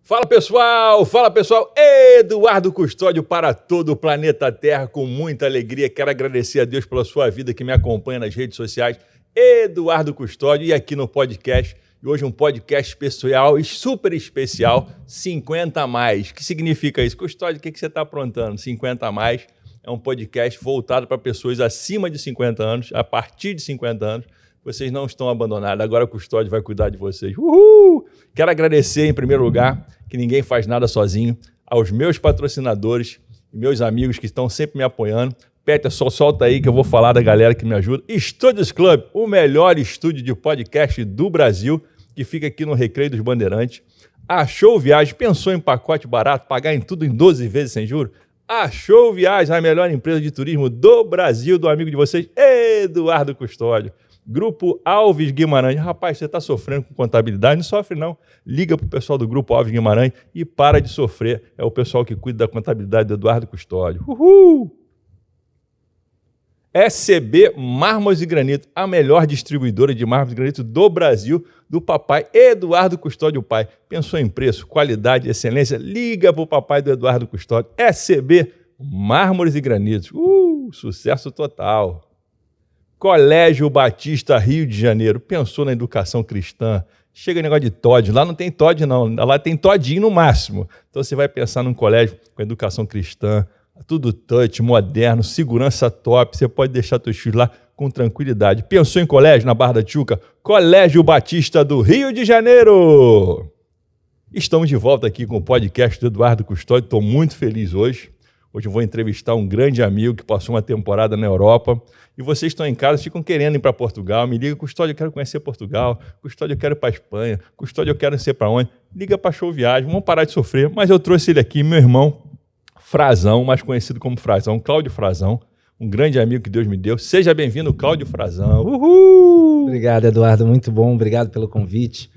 Fala pessoal, Eduardo Custódio para todo o planeta Terra, com muita alegria. Quero agradecer a Deus pela sua vida que me acompanha nas redes sociais, Eduardo Custódio, e aqui no podcast. E hoje um podcast especial e super especial, 50 a mais. O que significa isso? Custódio, o que você está aprontando? 50 a mais é um podcast voltado para pessoas acima de 50 anos, a partir de 50 anos. Vocês não estão abandonados, agora o Custódio vai cuidar de vocês. Uhul! Quero agradecer, em primeiro lugar, que ninguém faz nada sozinho, aos meus patrocinadores e meus amigos que estão sempre me apoiando. Peterson, solta aí que eu vou falar da galera que me ajuda. Studios Club, o melhor estúdio de podcast do Brasil, que fica aqui no Recreio dos Bandeirantes. Achou Viagem, pensou em pacote barato, pagar em tudo em 12 vezes sem juros? Achou Viagem, a melhor empresa de turismo do Brasil, do amigo de vocês, Eduardo Custódio. Grupo Alves Guimarães. Rapaz, você está sofrendo com contabilidade? Não sofre, não. Liga para o pessoal do Grupo Alves Guimarães e para de sofrer. É o pessoal que cuida da contabilidade do Eduardo Custódio. Uhul! SCB Mármores e Granito, a melhor distribuidora de mármores e granito do Brasil, do papai Eduardo Custódio Pai. Pensou em preço, qualidade e excelência? Liga para o papai do Eduardo Custódio. SCB Mármores e Granitos. Sucesso total. Colégio Batista, Rio de Janeiro. Pensou na educação cristã? Chega negócio de TOD. Lá não tem TOD, não. Lá tem todinho no máximo. Então você vai pensar num colégio com educação cristã, tudo touch, moderno, segurança top. Você pode deixar seus filhos lá com tranquilidade. Pensou em colégio na Barra da Tijuca? Colégio Batista do Rio de Janeiro. Estamos de volta aqui com o podcast do Eduardo Custódio. Estou muito feliz hoje. Hoje eu vou entrevistar um grande amigo que passou uma temporada na Europa. E vocês estão em casa, ficam querendo ir para Portugal. Me liga, Custódio, eu quero conhecer Portugal. Custódio, eu quero ir para a Espanha. Custódio, eu quero não sei para onde. Liga para Show Viagem, vamos parar de sofrer. Mas eu trouxe ele aqui, meu irmão Frazão, mais conhecido como Frazão, Cláudio Frazão. Um grande amigo que Deus me deu. Seja bem-vindo, Cláudio Frazão. Uhul! Obrigado, Eduardo. Muito bom. Obrigado pelo convite.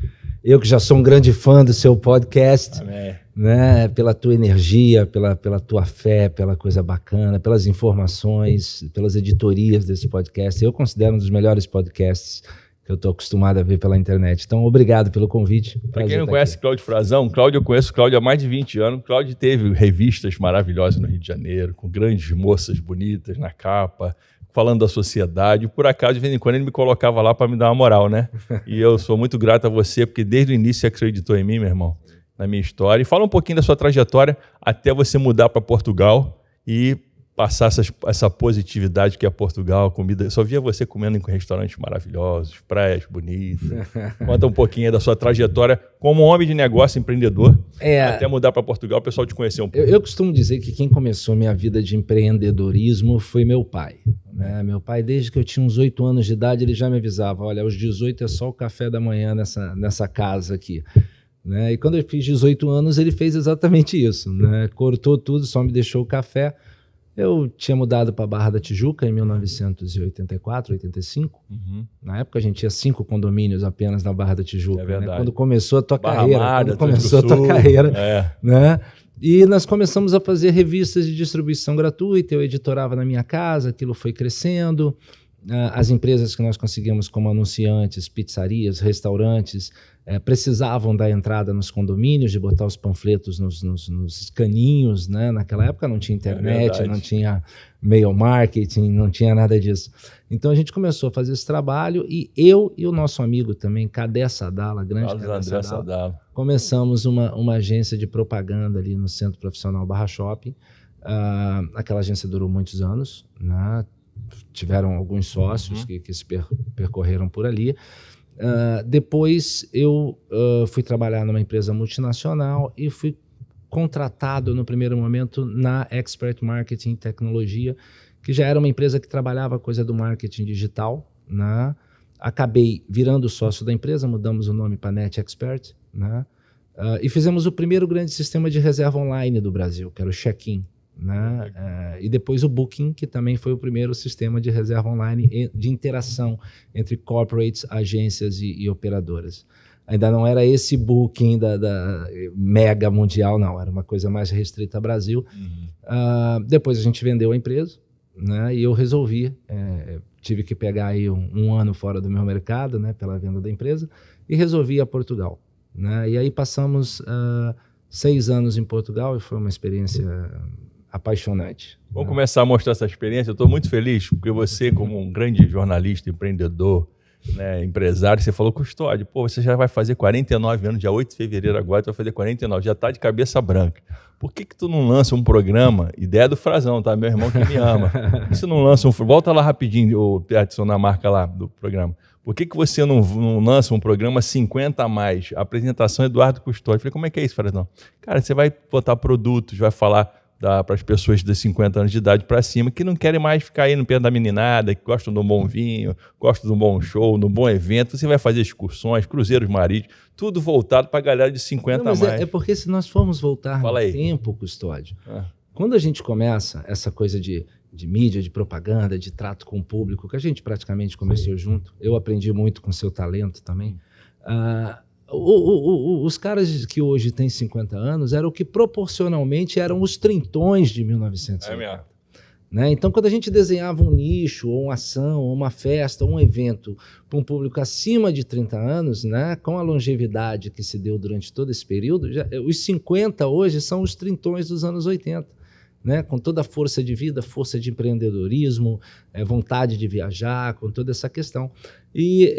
Eu que já sou um grande fã do seu podcast. Amém. Né, pela tua energia, pela tua fé, pela coisa bacana, pelas informações, pelas editorias desse podcast. Eu considero um dos melhores podcasts que eu estou acostumado a ver pela internet. Então, obrigado pelo convite. Para quem não conhece Cláudio Frazão, eu conheço Cláudio há mais de 20 anos. Cláudio teve revistas maravilhosas no Rio de Janeiro, com grandes moças bonitas na capa, falando da sociedade. Por acaso, de vez em quando, ele me colocava lá para me dar uma moral, né? E eu sou muito grato a você, porque desde o início você acreditou em mim, meu irmão, na minha história. E fala um pouquinho da sua trajetória até você mudar para Portugal e passar essa positividade que é Portugal, comida. Eu só via você comendo em restaurantes maravilhosos, praias bonitas. Conta um pouquinho aí da sua trajetória como homem de negócio, empreendedor, até mudar para Portugal, o pessoal te conhecer um pouco. Eu costumo dizer que quem começou minha vida de empreendedorismo foi meu pai. Né? Meu pai, desde que eu tinha uns 8 anos de idade, ele já me avisava, olha, aos 18 é só o café da manhã nessa casa aqui. Né? E quando eu fiz 18 anos, ele fez exatamente isso. Né? Cortou tudo, só me deixou o café. Eu tinha mudado para Barra da Tijuca em 1984, 85. Uhum. Na época a gente tinha 5 condomínios apenas na Barra da Tijuca. É verdade. Né? Quando começou a tua carreira, né? E nós começamos a fazer revistas de distribuição gratuita. Eu editorava na minha casa, aquilo foi crescendo. As empresas que nós conseguimos como anunciantes, pizzarias, restaurantes, precisavam da entrada nos condomínios, de botar os panfletos nos caninhos, né? Naquela época não tinha internet, não tinha mail marketing, não tinha nada disso. Então a gente começou a fazer esse trabalho e eu e o nosso amigo também, Cadê Sadala, grande Cadê Sadala, começamos uma agência de propaganda ali no Centro Profissional Barra Shopping. Aquela agência durou muitos anos, né? Tiveram alguns sócios que se percorreram por ali. Depois eu fui trabalhar numa empresa multinacional e fui contratado no primeiro momento na Expert Marketing e Tecnologia, que já era uma empresa que trabalhava coisa do marketing digital. Né? Acabei virando sócio da empresa, mudamos o nome para Net Expert, né? E fizemos o primeiro grande sistema de reserva online do Brasil, que era o check-in. Né? E depois o Booking, que também foi o primeiro sistema de reserva online de interação entre corporates, agências e operadoras. Ainda não era esse Booking da mega mundial, não. Era uma coisa mais restrita ao Brasil. Depois a gente vendeu a empresa, né? E eu resolvi, tive que pegar aí um ano fora do meu mercado, né? Pela venda da empresa, e resolvi ir a Portugal. Né? E aí passamos 6 anos em Portugal e foi uma experiência apaixonante. Vamos começar a mostrar essa experiência. Eu estou muito feliz porque você, como um grande jornalista, empreendedor, né, empresário, você falou, Custódio, pô, você já vai fazer 49 anos, dia 8 de fevereiro agora, tu vai fazer 49, já está de cabeça branca. Por que tu não lança um programa, ideia do Frazão, tá? Meu irmão que me ama. Por que você não lança volta lá rapidinho, o Peterson, na marca lá do programa. Por que você não lança um programa 50 a mais? Apresentação Eduardo Custódio. Eu falei, como é que é isso, Frazão? Cara, você vai botar produtos, vai falar para as pessoas de 50 anos de idade para cima, que não querem mais ficar aí no pé da meninada, que gostam de um bom vinho, gostam de um bom show, de um bom evento. Você vai fazer excursões, cruzeiros marítimos, tudo voltado para a galera de 50 a mais. É porque se nós formos voltar no tempo, Custódio, quando a gente começa essa coisa de mídia, de propaganda, de trato com o público, que a gente praticamente começou junto, eu aprendi muito com seu talento também, os caras que hoje têm 50 anos eram o que proporcionalmente eram os trintões de 1980. Né? Então, quando a gente desenhava um nicho, ou uma ação, ou uma festa, ou um evento para um público acima de 30 anos, né, com a longevidade que se deu durante todo esse período, os 50 hoje são os trintões dos anos 80. Né, com toda a força de vida, força de empreendedorismo, vontade de viajar, com toda essa questão. E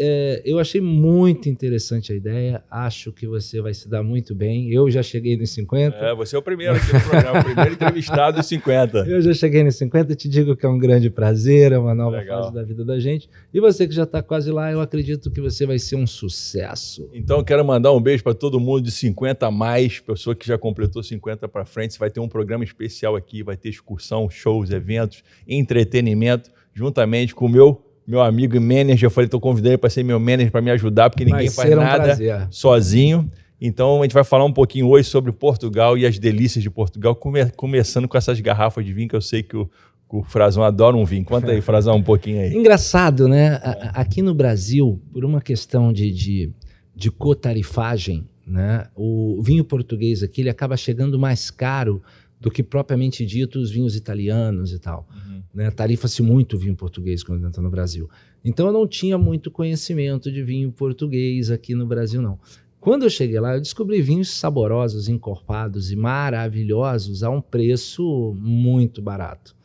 eu achei muito interessante a ideia, acho que você vai se dar muito bem. Eu já cheguei nos 50. Você é o primeiro aqui no programa, o primeiro entrevistado dos 50. Eu já cheguei nos 50 e te digo que é um grande prazer, é uma nova fase da vida da gente. E você que já está quase lá, eu acredito que você vai ser um sucesso. Então eu quero mandar um beijo para todo mundo de 50 a mais, pessoa que já completou 50 para frente. Você vai ter um programa especial aqui, vai ter excursão, shows, eventos, entretenimento, juntamente com o meu amigo e manager. Eu falei, estou convidando ele para ser meu manager, para me ajudar, porque ninguém faz nada sozinho. Então, a gente vai falar um pouquinho hoje sobre Portugal e as delícias de Portugal, começando com essas garrafas de vinho, que eu sei que o Frazão adora um vinho. Conta aí, Frazão, um pouquinho aí. Engraçado, né? Aqui no Brasil, por uma questão de cotarifagem, né? O vinho português aqui ele acaba chegando mais caro do que propriamente dito os vinhos italianos e tal. Né? Tarifa-se muito o vinho português quando entra no Brasil. Então eu não tinha muito conhecimento de vinho português aqui no Brasil, não. Quando eu cheguei lá, eu descobri vinhos saborosos, encorpados e maravilhosos a um preço muito barato.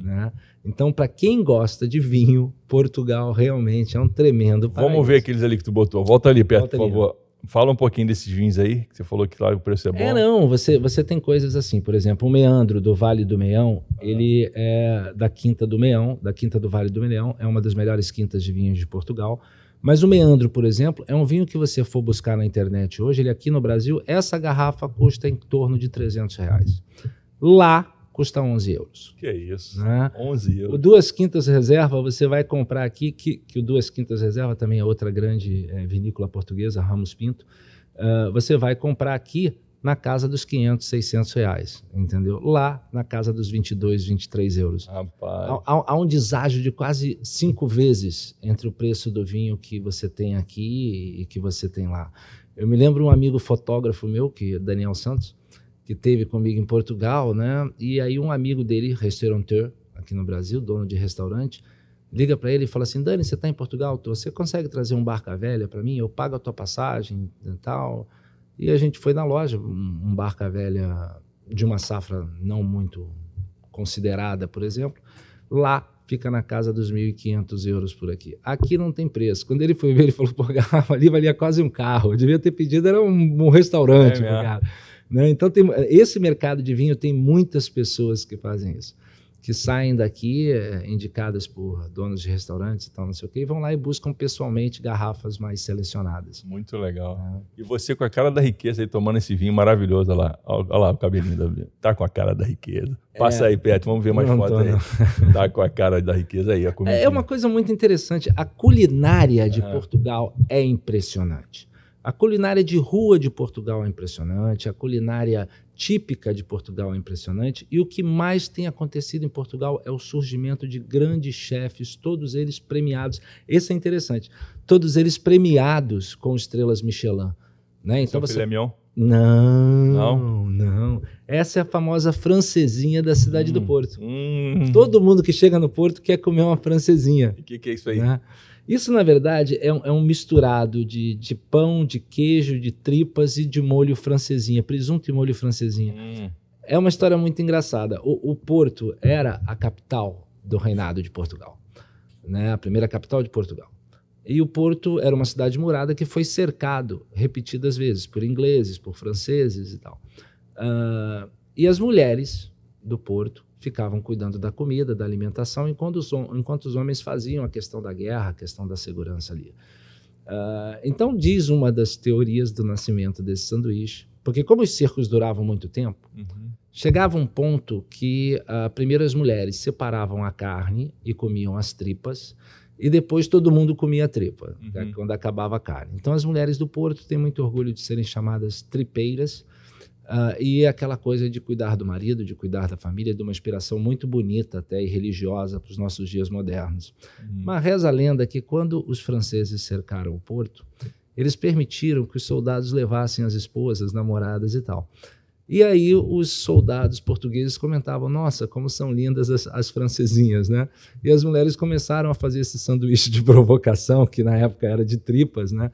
Né? Então, para quem gosta de vinho, Portugal realmente é um tremendo paraíso. Vamos ver aqueles ali que tu botou. Volta ali perto, por favor. Fala um pouquinho desses vinhos aí, que você falou que lá o preço é bom. Não, você tem coisas assim, por exemplo, o Meandro do Vale do Meião, ele é da Quinta do Meião, da Quinta do Vale do Meião, é uma das melhores quintas de vinhos de Portugal. Mas o Meandro, por exemplo, é um vinho que você for buscar na internet hoje, ele aqui no Brasil, essa garrafa custa em torno de R$300. Lá custa 11 euros. Que é isso, né? 11 euros. O Duas Quintas Reserva, você vai comprar aqui, que o Duas Quintas Reserva também é outra grande vinícola portuguesa, Ramos Pinto, você vai comprar aqui na casa dos 500, 600 reais, entendeu? Lá, na casa dos 22, 23 euros. Rapaz. Há um deságio de quase 5 vezes entre o preço do vinho que você tem aqui e que você tem lá. Eu me lembro um amigo fotógrafo meu, que é Daniel Santos, que esteve comigo em Portugal, né? E aí um amigo dele, restaurateur, aqui no Brasil, dono de restaurante, liga para ele e fala assim, Dani, você está em Portugal? Você consegue trazer um Barca Velha para mim? Eu pago a tua passagem e tal. E a gente foi na loja, um Barca Velha de uma safra não muito considerada, por exemplo. Lá fica na casa dos 1.500 euros por aqui. Aqui não tem preço. Quando ele foi ver, ele falou, pô, a garrafa ali valia quase um carro. Eu devia ter pedido, era um restaurante. Cara. Né? Então, esse mercado de vinho tem muitas pessoas que fazem isso, que saem daqui indicadas por donos de restaurantes e tal, não sei o quê, e vão lá e buscam pessoalmente garrafas mais selecionadas. Muito legal. E você com a cara da riqueza aí, tomando esse vinho maravilhoso, olha lá o cabelinho da vida. Tá com a cara da riqueza. Passa aí perto, vamos ver mais fotos aí. Tá com a cara da riqueza aí. É uma coisa muito interessante. A culinária de Portugal é impressionante. A culinária de rua de Portugal é impressionante, a culinária típica de Portugal é impressionante, e o que mais tem acontecido em Portugal é o surgimento de grandes chefes, todos eles premiados. Esse é interessante, todos eles premiados com estrelas Michelin. Né? Então filé mignon? Não. Essa é a famosa francesinha da cidade do Porto. Todo mundo que chega no Porto quer comer uma francesinha. O que é isso aí? Né? Isso, na verdade, é um misturado de pão, de queijo, de tripas e de molho francesinha, presunto e molho francesinha. É uma história muito engraçada. O Porto era a capital do Reinado de Portugal, né? A primeira capital de Portugal. E o Porto era uma cidade murada que foi cercado repetidas vezes por ingleses, por franceses e tal. E as mulheres do Porto ficavam cuidando da comida, da alimentação, enquanto os homens faziam a questão da guerra, a questão da segurança ali. Então diz uma das teorias do nascimento desse sanduíche, porque como os cercos duravam muito tempo, chegava um ponto que primeiro as mulheres separavam a carne e comiam as tripas, e depois todo mundo comia a tripa, quando acabava a carne. Então as mulheres do Porto têm muito orgulho de serem chamadas tripeiras, e aquela coisa de cuidar do marido, de cuidar da família, de uma inspiração muito bonita até e religiosa para os nossos dias modernos. Mas reza a lenda que quando os franceses cercaram o Porto, eles permitiram que os soldados levassem as esposas, namoradas e tal. E aí os soldados portugueses comentavam, nossa, como são lindas as francesinhas, né? E as mulheres começaram a fazer esse sanduíche de provocação, que na época era de tripas, né?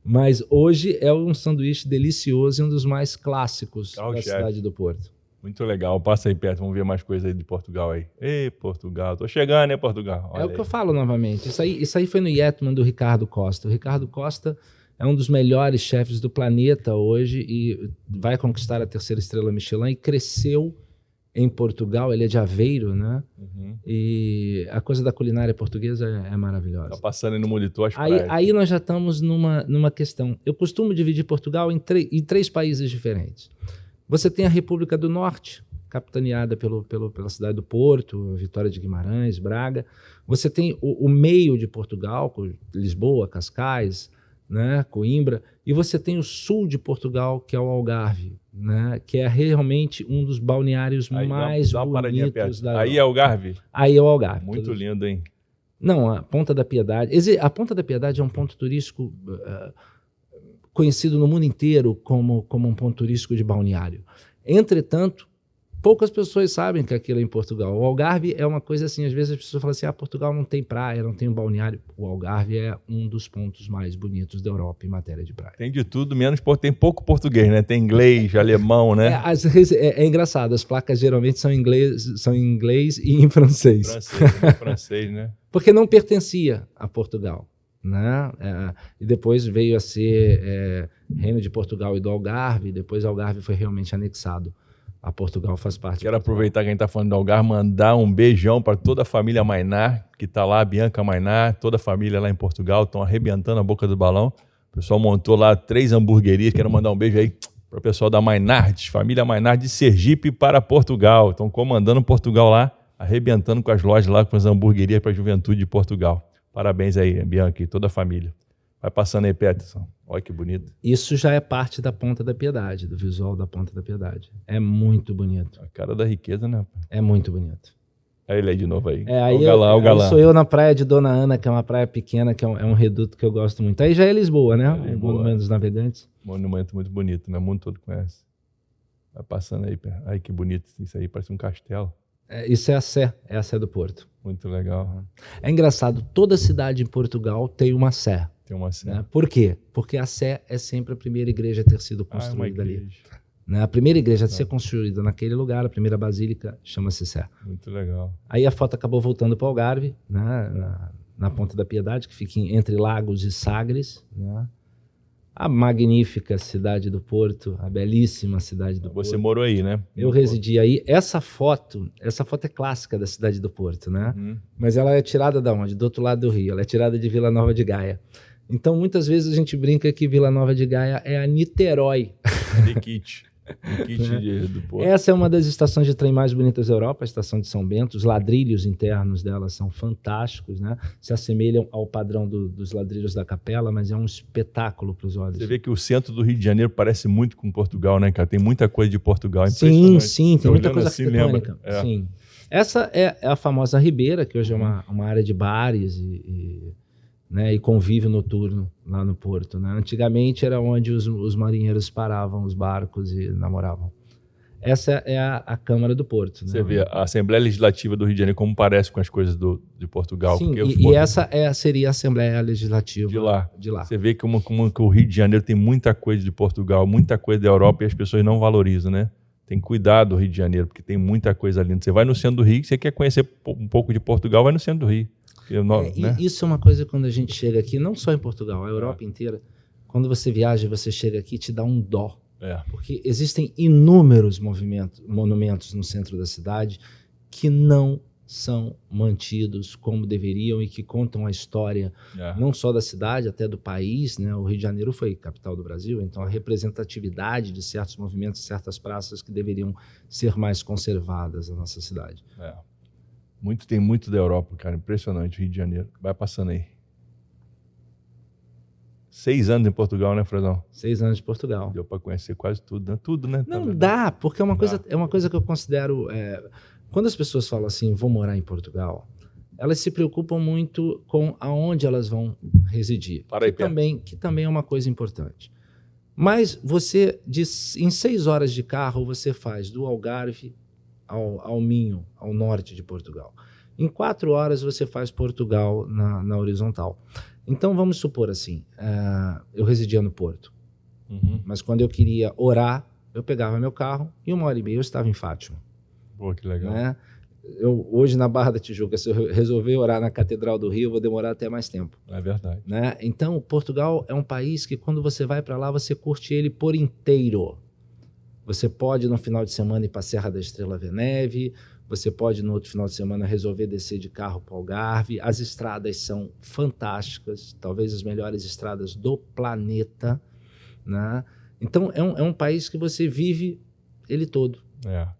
Mas hoje é um sanduíche delicioso e um dos mais clássicos da cidade do Porto. Muito legal. Passa aí perto, vamos ver mais coisas aí de Portugal aí. Ei, Portugal, tô chegando, né, Portugal? Olha é o que eu falo novamente. Isso aí foi no Yetman do Ricardo Costa. O Ricardo Costa é um dos melhores chefes do planeta hoje e vai conquistar a 3ª estrela Michelin e cresceu em Portugal. Ele é de Aveiro, né? E a coisa da culinária portuguesa é maravilhosa. Tá passando aí no monitor as praias. Aí nós já estamos numa questão. Eu costumo dividir Portugal em 3 países diferentes. Você tem a República do Norte, capitaneada pela cidade do Porto, Vitória de Guimarães, Braga. Você tem o meio de Portugal, com Lisboa, Cascais, né, Coimbra, e você tem o sul de Portugal, que é o Algarve, né, que é realmente um dos balneários mais bonitos da Europa. Aí é Algarve? Aí é o Algarve. Muito lindo, hein? Não, a Ponta da Piedade. A Ponta da Piedade é um ponto turístico conhecido no mundo inteiro como um ponto turístico de balneário. Entretanto, poucas pessoas sabem que aquilo é em Portugal. O Algarve é uma coisa assim, às vezes as pessoas falam assim, Portugal não tem praia, não tem um balneário. O Algarve é um dos pontos mais bonitos da Europa em matéria de praia. Tem de tudo, menos tem pouco português, né? Tem inglês, alemão, né? É engraçado, as placas geralmente são em inglês e em francês. Francês, né? Porque não pertencia a Portugal, né? E depois veio a ser Reino de Portugal e do Algarve, depois Algarve foi realmente anexado a Portugal, faz parte. Quero aproveitar que a gente está falando do Algarve, mandar um beijão para toda a família Mainar, que está lá, a Bianca Mainar, toda a família lá em Portugal, estão arrebentando a boca do balão. O pessoal montou lá 3 hamburguerias, quero mandar um beijo aí para o pessoal da Mainardes, família Mainardes de Sergipe para Portugal. Estão comandando Portugal lá, arrebentando com as lojas lá, com as hamburguerias para a juventude de Portugal. Parabéns aí, Bianca e toda a família. Vai passando aí, Peterson. Olha que bonito. Isso já é parte da Ponta da Piedade, do visual da Ponta da Piedade. É muito bonito. A cara da riqueza, né? É muito bonito. Aí ele aí de novo aí. Aí o galã. Aí sou eu na praia de Dona Ana, que é uma praia pequena, que é um reduto que eu gosto muito. Aí já é Lisboa, né? É Lisboa. O Monumento dos Navegantes. Monumento muito bonito, né? O mundo todo conhece. Vai passando aí. Ai, que bonito isso aí, parece um castelo. Isso é a Sé do Porto. Muito legal. É engraçado, toda cidade em Portugal tem uma Sé. Tem uma Sé. Né? Por quê? Porque a Sé é sempre a primeira igreja a ter sido construída ali. Né? A primeira igreja a ser construída naquele lugar, a primeira basílica, chama-se Sé. Muito legal. Aí a foto acabou voltando para o Algarve, né? na Ponta da Piedade, que fica entre Lagos e Sagres, né? A magnífica cidade do Porto, a belíssima cidade do Porto. Você morou aí, né? Eu residi aí. Essa foto é clássica da cidade do Porto, né? Mas ela é tirada da onde? Do outro lado do rio. Ela é tirada de Vila Nova de Gaia. Então, muitas vezes a gente brinca que Vila Nova de Gaia é a Niterói. De kit. Do Porto. Essa é uma das estações de trem mais bonitas da Europa, a estação de São Bento. Os ladrilhos internos dela são fantásticos, né? Se assemelham ao padrão dos ladrilhos da Capela, mas é um espetáculo para os olhos. Você vê que o centro do Rio de Janeiro parece muito com Portugal, né, cara? Tem muita coisa de Portugal. Sim, tem muita coisa assim, arquitetônica. Sim. Essa é a famosa Ribeira, que hoje é uma área de bares e convívio noturno lá no Porto, né? Antigamente era onde os marinheiros paravam os barcos e namoravam. Essa é a Câmara do Porto. Você né? vê a Assembleia Legislativa do Rio de Janeiro como parece com as coisas de Portugal. Sim, porque e essa seria a Assembleia Legislativa de lá. Você vê como que o Rio de Janeiro tem muita coisa de Portugal, muita coisa da Europa e as pessoas não valorizam, né? Tem que cuidar do Rio de Janeiro, porque tem muita coisa linda. Você vai no centro do Rio, você quer conhecer um pouco de Portugal, vai no centro do Rio. Né? Isso é uma coisa quando a gente chega aqui, não só em Portugal, a Europa inteira, quando você viaja e você chega aqui, te dá um dó. Porque existem inúmeros monumentos no centro da cidade que não são mantidos como deveriam e que contam a história não só da cidade, até do país. Né? O Rio de Janeiro foi capital do Brasil, então a representatividade de certos movimentos, certas praças que deveriam ser mais conservadas na nossa cidade. Tem muito da Europa, cara, impressionante o Rio de Janeiro. Vai passando aí. 6 anos em Portugal, né, Fredão? 6 anos de Portugal. Deu para conhecer quase tudo, né? Tudo, né? Não dá, porque é uma coisa que eu considero... quando as pessoas falam assim, vou morar em Portugal, elas se preocupam muito com aonde elas vão residir. Que também é uma coisa importante. Mas você, em 6 horas de carro, você faz do Algarve ao Minho, ao norte de Portugal. Em 4 horas você faz Portugal na horizontal. Então vamos supor assim, eu residia no Porto, mas quando eu queria orar, eu pegava meu carro e 1h30 eu estava em Fátima. Pô, que legal. Né? Hoje na Barra da Tijuca, se eu resolver orar na Catedral do Rio, eu vou demorar até mais tempo. É verdade. Né? Então Portugal é um país que quando você vai para lá, você curte ele por inteiro. Você pode no final de semana ir para a Serra da Estrela ver neve, você pode no outro final de semana resolver descer de carro para o Algarve. As estradas são fantásticas, talvez as melhores estradas do planeta. Né? Então é um país que você vive ele todo.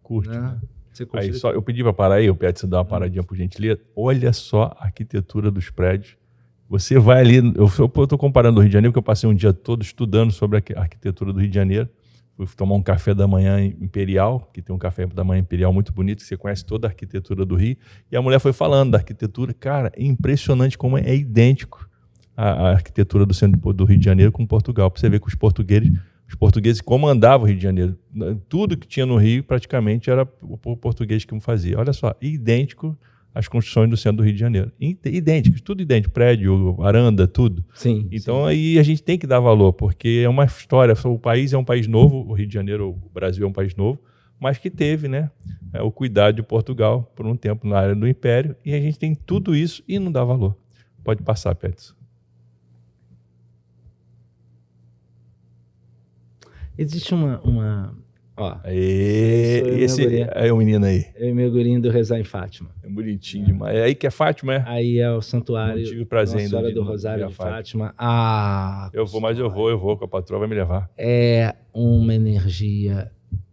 Curte. Né? Você curte aí, eu pedi para parar aí, o Pedro, você dá uma paradinha por gentileza. Olha só a arquitetura dos prédios. Você vai ali, eu estou comparando o Rio de Janeiro, porque eu passei um dia todo estudando sobre a arquitetura do Rio de Janeiro. Fui tomar um café da manhã imperial, que tem um café da manhã imperial muito bonito, que você conhece toda a arquitetura do Rio. E a mulher foi falando da arquitetura. Cara, é impressionante como é idêntico a arquitetura do centro do Rio de Janeiro com Portugal. Para você ver que os portugueses comandavam o Rio de Janeiro. Tudo que tinha no Rio, praticamente, era o português que fazia. Olha só, idêntico às construções do centro do Rio de Janeiro. Idênticos, tudo idêntico. Prédio, varanda, tudo. Sim. Então, aí a gente tem que dar valor, porque é uma história. O país é um país novo, o Rio de Janeiro, o Brasil é um país novo, mas que teve, né, o cuidado de Portugal por um tempo na área do Império, e a gente tem tudo isso e não dá valor. Pode passar, Pedro. Existe uma... Ó, esse é o menino aí. Eu e meu gurinho do Rezar em Fátima. É bonitinho demais. É aí que é Fátima, é? Aí é o santuário tive prazer Nossa Senhora do Rosário de Fátima. Eu vou com a patroa, vai me levar. É uma energia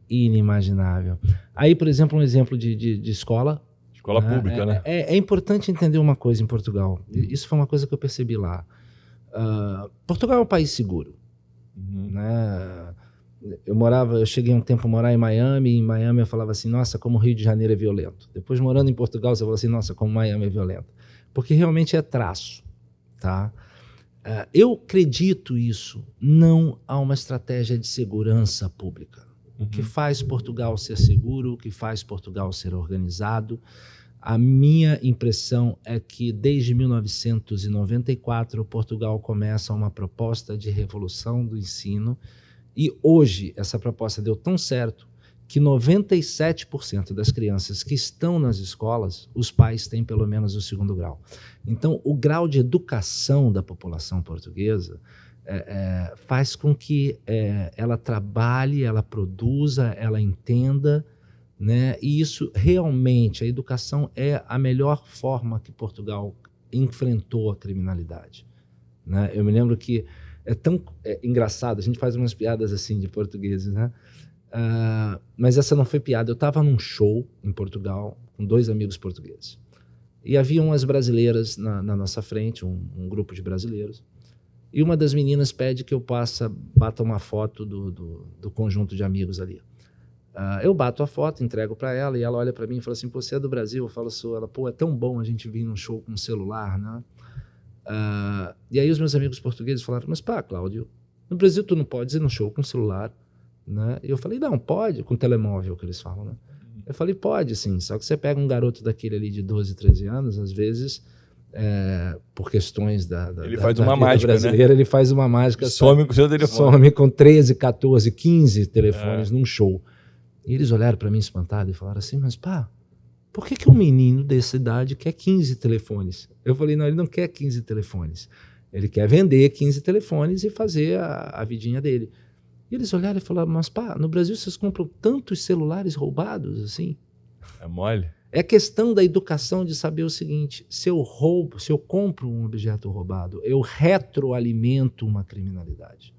inimaginável. Aí, por exemplo, um exemplo de escola. Escola pública, né? É importante entender uma coisa em Portugal. Isso foi uma coisa que eu percebi lá. Portugal é um país seguro. Né? Eu cheguei um tempo a morar em Miami, e em Miami eu falava assim, nossa, como o Rio de Janeiro é violento. Depois, morando em Portugal, você fala assim, nossa, como Miami é violento. Porque realmente é traço, tá? Eu acredito isso, não há uma estratégia de segurança pública. O que faz Portugal ser seguro, o que faz Portugal ser organizado, a minha impressão é que desde 1994, Portugal começa uma proposta de revolução do ensino. E hoje essa proposta deu tão certo que 97% das crianças que estão nas escolas, os pais têm pelo menos o 2º grau. Então, o grau de educação da população portuguesa faz com que ela trabalhe, ela produza, ela entenda, né? E isso realmente, a educação é a melhor forma que Portugal enfrentou a criminalidade. Né? Eu me lembro que é tão engraçado, a gente faz umas piadas assim de portugueses, né? Mas essa não foi piada. Eu estava num show em Portugal com 2 amigos portugueses. E havia umas brasileiras na nossa frente, um grupo de brasileiros. E uma das meninas pede que eu bata uma foto do conjunto de amigos ali. Eu bato a foto, entrego para ela, e ela olha para mim e fala assim, você é do Brasil? Eu falo, sou. Ela, pô, é tão bom a gente vir num show com um celular, né? E aí os meus amigos portugueses falaram, mas pá, Cláudio, no Brasil tu não podes ir no show com celular. né? E eu falei, não, pode, com telemóvel que eles falam, né? Eu falei, pode sim, só que você pega um garoto daquele ali de 12, 13 anos, às vezes, por questões Ele faz da uma vida mágica, brasileira, né? ele faz uma mágica. Some com o seu telefone. Some com 13, 14, 15 telefones num show. E eles olharam para mim espantados e falaram assim, mas pá, por que um menino dessa idade quer 15 telefones? Eu falei, não, ele não quer 15 telefones. Ele quer vender 15 telefones e fazer a vidinha dele. E eles olharam e falaram, mas pá, no Brasil vocês compram tantos celulares roubados assim? É mole? É questão da educação de saber o seguinte, se eu compro um objeto roubado, eu retroalimento uma criminalidade.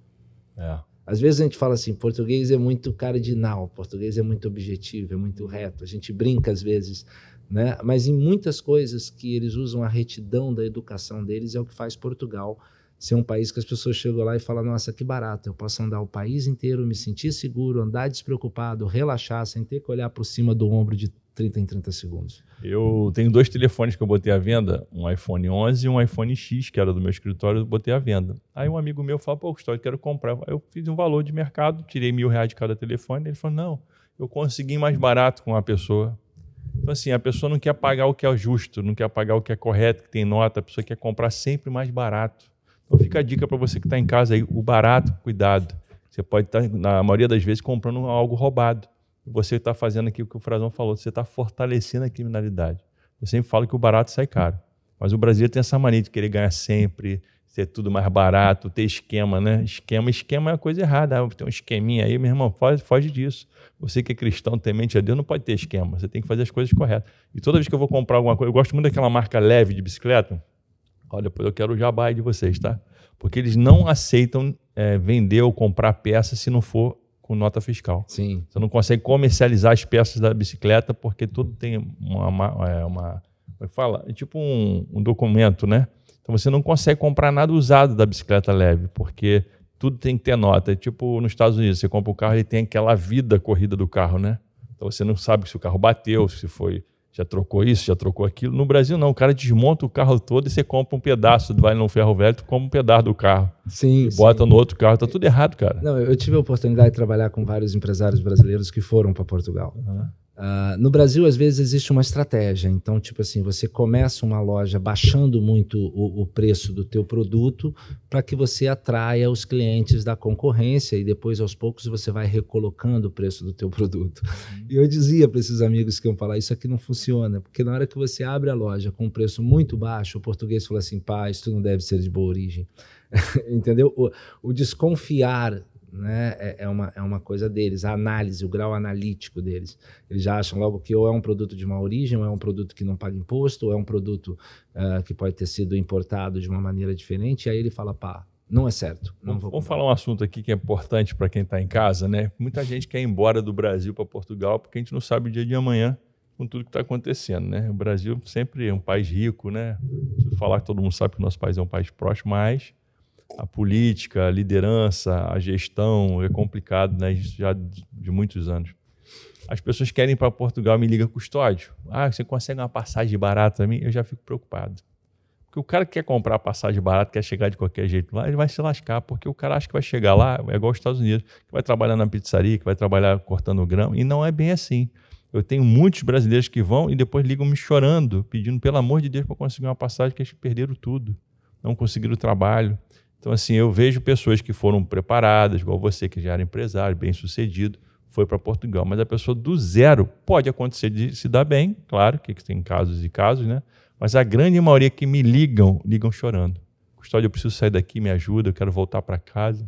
Às vezes a gente fala assim, português é muito cardinal, português é muito objetivo, é muito reto, a gente brinca às vezes, né? Mas em muitas coisas que eles usam a retidão da educação deles é o que faz Portugal ser um país que as pessoas chegam lá e falam, nossa, que barato, eu posso andar o país inteiro, me sentir seguro, andar despreocupado, relaxar, sem ter que olhar por cima do ombro de 30 em 30 segundos. Eu tenho 2 telefones que eu botei à venda, um iPhone 11 e um iPhone X, que era do meu escritório, eu botei à venda. Aí um amigo meu falou, pô, Custódio, quero comprar. Eu fiz um valor de mercado, tirei R$1.000 de cada telefone, ele falou, não, eu consegui mais barato com a pessoa. Então assim, a pessoa não quer pagar o que é justo, não quer pagar o que é correto, que tem nota, a pessoa quer comprar sempre mais barato. Então fica a dica para você que está em casa aí, o barato, cuidado. Você pode estar, na maioria das vezes, comprando algo roubado. Você está fazendo aqui o que o Frazão falou, você está fortalecendo a criminalidade. Eu sempre falo que o barato sai caro. Mas o brasileiro tem essa mania de querer ganhar sempre, ser tudo mais barato, ter esquema, né? Esquema é uma coisa errada. Tem um esqueminha aí, meu irmão, foge disso. Você que é cristão, temente a Deus, não pode ter esquema. Você tem que fazer as coisas corretas. E toda vez que eu vou comprar alguma coisa, eu gosto muito daquela marca Leve de bicicleta. Olha, depois eu quero o jabá de vocês, tá? Porque eles não aceitam vender ou comprar peça se não for com nota fiscal. Sim. Você não consegue comercializar as peças da bicicleta porque tudo tem é tipo um documento, né? Então você não consegue comprar nada usado da bicicleta leve, porque tudo tem que ter nota. É tipo nos Estados Unidos, você compra um carro e tem aquela vida corrida do carro, né? Então você não sabe se o carro bateu, se foi... Já trocou isso, já trocou aquilo. No Brasil, não. O cara desmonta o carro todo e você compra um pedaço, vai no ferro velho, tu compra um pedaço do carro. Sim, bota no outro carro. Tá tudo errado, cara. Não, eu tive a oportunidade de trabalhar com vários empresários brasileiros que foram para Portugal. No Brasil, às vezes, existe uma estratégia. Então, tipo assim, você começa uma loja baixando muito o preço do teu produto para que você atraia os clientes da concorrência e depois, aos poucos, você vai recolocando o preço do teu produto. E eu dizia para esses amigos que iam falar, isso aqui não funciona, porque na hora que você abre a loja com um preço muito baixo, o português fala assim, pá, isso não deve ser de boa origem. Entendeu? O desconfiar, né, é uma coisa deles, a análise, o grau analítico deles. Eles já acham logo que ou é um produto de má origem, ou é um produto que não paga imposto, ou é um produto que pode ter sido importado de uma maneira diferente, e aí ele fala, pá, não é certo. Vamos falar um assunto aqui que é importante para quem está em casa, né? Muita gente quer ir embora do Brasil para Portugal porque a gente não sabe o dia de amanhã com tudo que está acontecendo, né? O Brasil sempre é um país rico, né? Se eu falar que todo mundo sabe que o nosso país é um país próximo, mas a política, a liderança, a gestão é complicado, né? Isso já de muitos anos. As pessoas querem ir para Portugal, me liga Custódio. Ah, você consegue uma passagem barata para mim? Eu já fico preocupado. Porque o cara que quer comprar a passagem barata, quer chegar de qualquer jeito lá, ele vai se lascar, porque o cara acha que vai chegar lá, é igual aos Estados Unidos, que vai trabalhar na pizzaria, que vai trabalhar cortando grão, e não é bem assim. Eu tenho muitos brasileiros que vão e depois ligam me chorando, pedindo pelo amor de Deus para conseguir uma passagem, que eles perderam tudo, não conseguiram o trabalho. Então, assim, eu vejo pessoas que foram preparadas, igual você, que já era empresário, bem-sucedido, foi para Portugal. Mas a pessoa do zero pode acontecer de se dar bem, claro, que tem casos e casos, né? Mas a grande maioria que me ligam chorando. Custódio, eu preciso sair daqui, me ajuda, eu quero voltar para casa.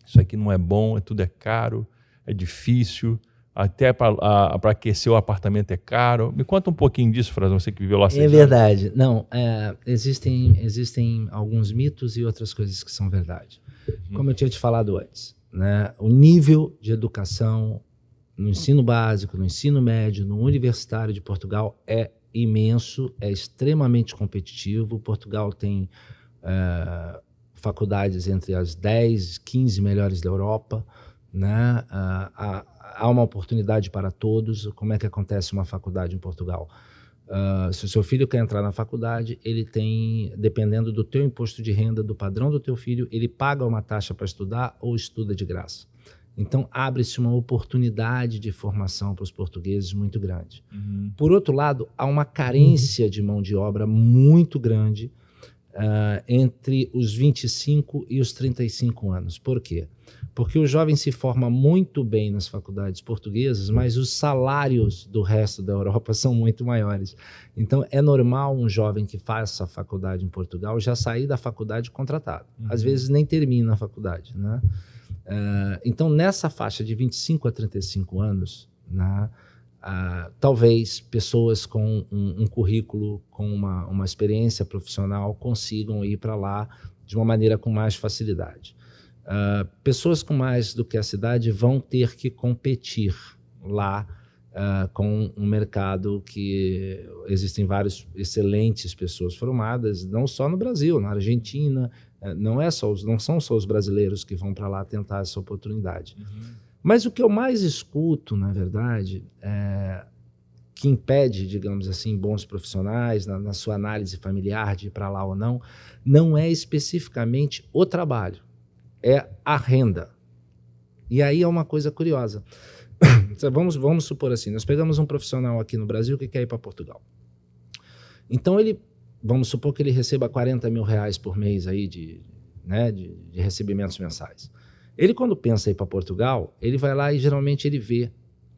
Isso aqui não é bom, tudo é caro, é difícil. Até para aquecer o apartamento é caro. Me conta um pouquinho disso, Frazão, você que viveu lá 6 anos. É verdade. Não, existem alguns mitos e outras coisas que são verdade. Como eu tinha te falado antes, né, o nível de educação no ensino básico, no ensino médio, no universitário de Portugal é imenso, é extremamente competitivo. Portugal tem faculdades entre as 10, 15 melhores da Europa, né? Há uma oportunidade para todos. Como é que acontece uma faculdade em Portugal? Se o seu filho quer entrar na faculdade, ele tem, dependendo do teu imposto de renda, do padrão do teu filho, ele paga uma taxa para estudar ou estuda de graça. Então, abre-se uma oportunidade de formação para os portugueses muito grande. Por outro lado, há uma carência de mão de obra muito grande entre os 25 e os 35 anos. Por quê? Porque o jovem se forma muito bem nas faculdades portuguesas, mas os salários do resto da Europa são muito maiores. Então, é normal um jovem que faça a faculdade em Portugal já sair da faculdade contratado. Às vezes nem termina a faculdade, né? Então, nessa faixa de 25 a 35 anos, né, talvez pessoas com um currículo, com uma experiência profissional consigam ir para lá de uma maneira com mais facilidade. Pessoas com mais do que a cidade vão ter que competir lá com um mercado que existem várias excelentes pessoas formadas, não só no Brasil, na Argentina. Não são só os brasileiros que vão para lá tentar essa oportunidade. Mas o que eu mais escuto, na verdade, que impede, digamos assim, bons profissionais na sua análise familiar de ir para lá ou não é especificamente o trabalho, é a renda. E aí é uma coisa curiosa. Vamos supor assim, nós pegamos um profissional aqui no Brasil que quer ir para Portugal. Então vamos supor que ele receba 40 mil reais por mês aí de recebimentos mensais. Ele, quando pensa em ir para Portugal, ele vai lá e geralmente ele vê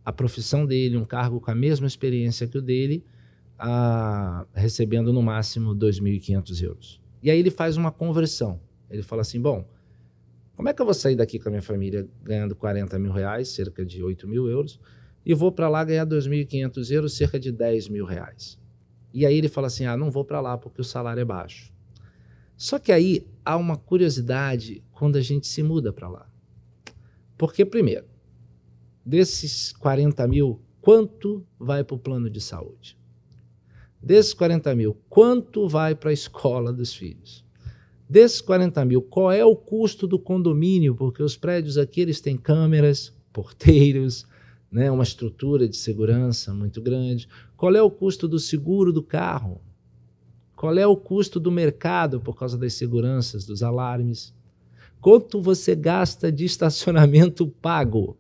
a profissão dele, um cargo com a mesma experiência que o dele, recebendo no máximo 2.500 euros. E aí ele faz uma conversão. Ele fala assim, bom, como é que eu vou sair daqui com a minha família ganhando 40 mil reais, cerca de 8 mil euros, e vou para lá ganhar 2.500 euros, cerca de 10 mil reais? E aí ele fala assim, não vou para lá porque o salário é baixo. Só que aí há uma curiosidade quando a gente se muda para lá. Porque, primeiro, desses 40 mil, quanto vai para o plano de saúde? Desses 40 mil, quanto vai para a escola dos filhos? Desses 40 mil, qual é o custo do condomínio? Porque os prédios aqui eles têm câmeras, porteiros, né, uma estrutura de segurança muito grande. Qual é o custo do seguro do carro? Qual é o custo do mercado por causa das seguranças, dos alarmes? Quanto você gasta de estacionamento pago?